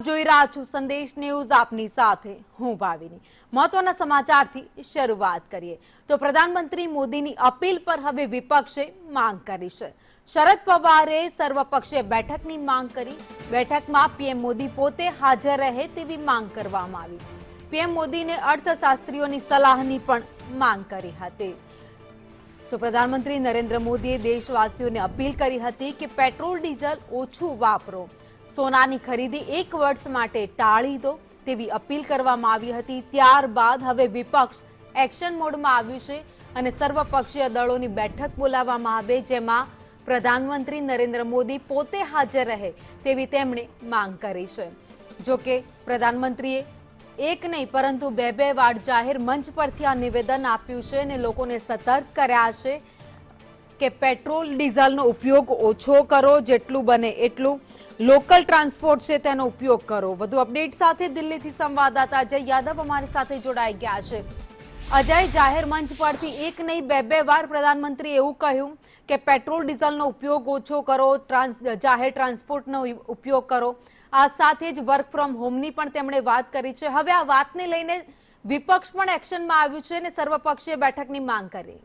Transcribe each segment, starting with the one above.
જોઈ રહ્યા છો સંદેશ ન્યૂઝ, આપની સાથે હું ભાવિની। મહત્વના સમાચારથી શરૂઆત કરીએ તો પ્રધાનમંત્રી મોદીની અપીલ પર હવે વિપક્ષે માંગ કરી છે। શરદ પવારે સર્વપક્ષીય બેઠકની માંગ કરી। બેઠકમાં પીએમ મોદી પોતે હાજર રહે તેવી માંગ કરવામાં આવી। પીએમ મોદીને અર્થશાસ્ત્રીઓની સલાહની પણ માંગ કરી હતી। તો પ્રધાનમંત્રી નરેન્દ્ર મોદીએ દેશવાસીઓને અપીલ કરી હતી કે પેટ્રોલ ડીઝલ ઓછું વાપરો, સોનાની ખરીદી 1 વર્ષ માટે ટાળી દો તેવી અપીલ કરવામાં આવી હતી। ત્યારબાદ હવે વિપક્ષ એક્શન મોડમાં આવ્યું છે અને સર્વપક્ષીય દળોની બેઠક બોલાવવામાં આવે, જેમાં પ્રધાનમંત્રી નરેન્દ્ર મોદી પોતે હાજર રહે તેવી તેમણે માંગ કરી છે। જો કે પ્રધાનમંત્રીએ એક નહીં પરંતુ બે વાર જાહેર મંચ પરથી આ નિવેદન આપ્યું છે અને લોકોને સતર્ક કર્યા છે કે પેટ્રોલ ડીઝલનો ઉપયોગ ઓછો કરો, જેટલું બને એટલું લોકલ ટ્રાન્સપોર્ટ છે તેનો ઉપયોગ કરો। વધુ અપડેટ સાથે દિલ્હીથી સંવાદદાતા અજય યાદવ અમારી સાથે જોડાઈ ગયા છે। અજય, જાહેર મંચ પરથી એક નહીં બે વાર પ્રધાનમંત્રીએ એવું કહ્યું કે પેટ્રોલ ડીઝલનો ઉપયોગ ઓછો કરો, જાહેર ટ્રાન્સપોર્ટનો ઉપયોગ કરો। આ સાથે જ વર્ક ફ્રોમ હોમની પણ તેમણે વાત કરી છે। હવે આ વાતને લઈને વિપક્ષ પણ એક્શનમાં આવ્યું છે અને સર્વપક્ષીય બેઠકની માંગ કરી।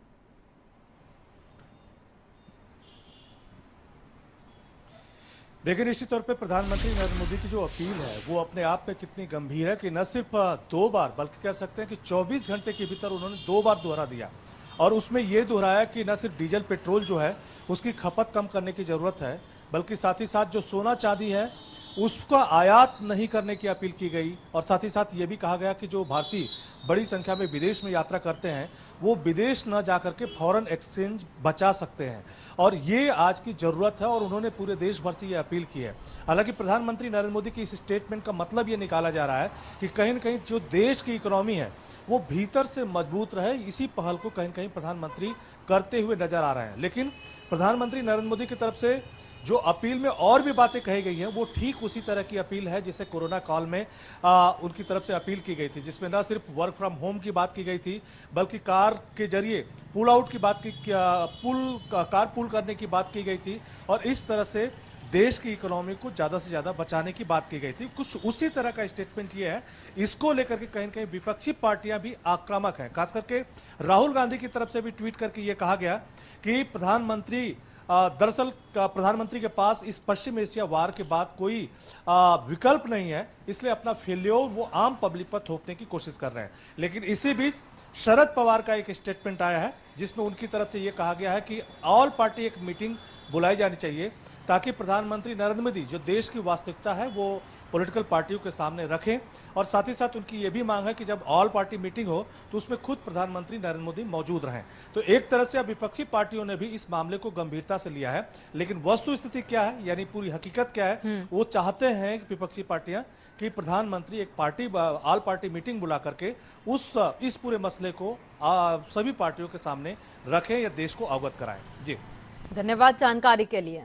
देखिए, निश्चित तौर पे प्रधानमंत्री नरेंद्र मोदी की जो अपील है वो अपने आप में कितनी गंभीर है कि न सिर्फ 2 बार बल्कि कह सकते हैं कि 24 घंटे के भीतर उन्होंने 2 बार दोहरा दिया और उसमें ये दोहराया कि न सिर्फ डीजल पेट्रोल जो है उसकी खपत कम करने की जरूरत है, बल्कि साथ ही साथ जो सोना चांदी है उसका आयात नहीं करने की अपील की गई। और साथ ही साथ ये भी कहा गया कि जो भारतीय बड़ी संख्या में विदेश में यात्रा करते हैं वो विदेश न जाकर के फॉरेन एक्सचेंज बचा सकते हैं और ये आज की जरूरत है और उन्होंने पूरे देश भर से ये अपील की है। हालांकि प्रधानमंत्री नरेंद्र मोदी की इस स्टेटमेंट का मतलब ये निकाला जा रहा है कि कहीं न कहीं जो देश की इकोनॉमी है वो भीतर से मजबूत रहे, इसी पहल को कहीं न कहीं प्रधानमंत्री करते हुए नजर आ रहे हैं। लेकिन प्रधानमंत्री नरेंद्र मोदी की तरफ से जो अपील में और भी बातें कही गई हैं वो ठीक उसी तरह की अपील है जिसे कोरोना काल में उनकी तरफ से अपील की गई थी, जिसमें न सिर्फ वर्क फ्रॉम होम की बात की गई थी बल्कि कार के जरिए पुल आउट की बात की, कार पुल करने की बात की गई थी और इस तरह से देश की इकोनॉमी को ज़्यादा से ज़्यादा बचाने की बात की गई थी। कुछ उसी तरह का स्टेटमेंट ये है। इसको लेकर के कहीं न कहीं विपक्षी पार्टियां भी आक्रामक हैं। खास करके राहुल गांधी की तरफ से भी ट्वीट करके ये कहा गया कि प्रधानमंत्री दरअसल प्रधानमंत्री के पास इस पश्चिम एशिया वार के बाद कोई विकल्प नहीं है, इसलिए अपना फेल्योर वो आम पब्लिक पर थोपने की कोशिश कर रहे हैं। लेकिन इसी बीच शरद पवार का एक स्टेटमेंट आया है जिसमें उनकी तरफ से ये कहा गया है कि ऑल पार्टी एक मीटिंग बुलाई जानी चाहिए ताकि प्रधानमंत्री नरेंद्र मोदी जो देश की वास्तविकता है वो पॉलिटिकल पार्टियों के सामने रखें। और साथ ही साथ उनकी ये भी मांग है कि जब ऑल पार्टी मीटिंग हो तो उसमें खुद प्रधानमंत्री नरेंद्र मोदी मौजूद रहें। तो एक तरह से अब विपक्षी पार्टियों ने भी इस मामले को गंभीरता से लिया है, लेकिन वस्तु स्थिति क्या है, यानी पूरी हकीकत क्या है, वो चाहते हैं विपक्षी पार्टियां कि प्रधानमंत्री एक पार्टी ऑल पार्टी मीटिंग बुला करके इस पूरे मसले को सभी पार्टियों के सामने रखें या देश को अवगत कराएं। जी धन्यवाद जानकारी के लिए।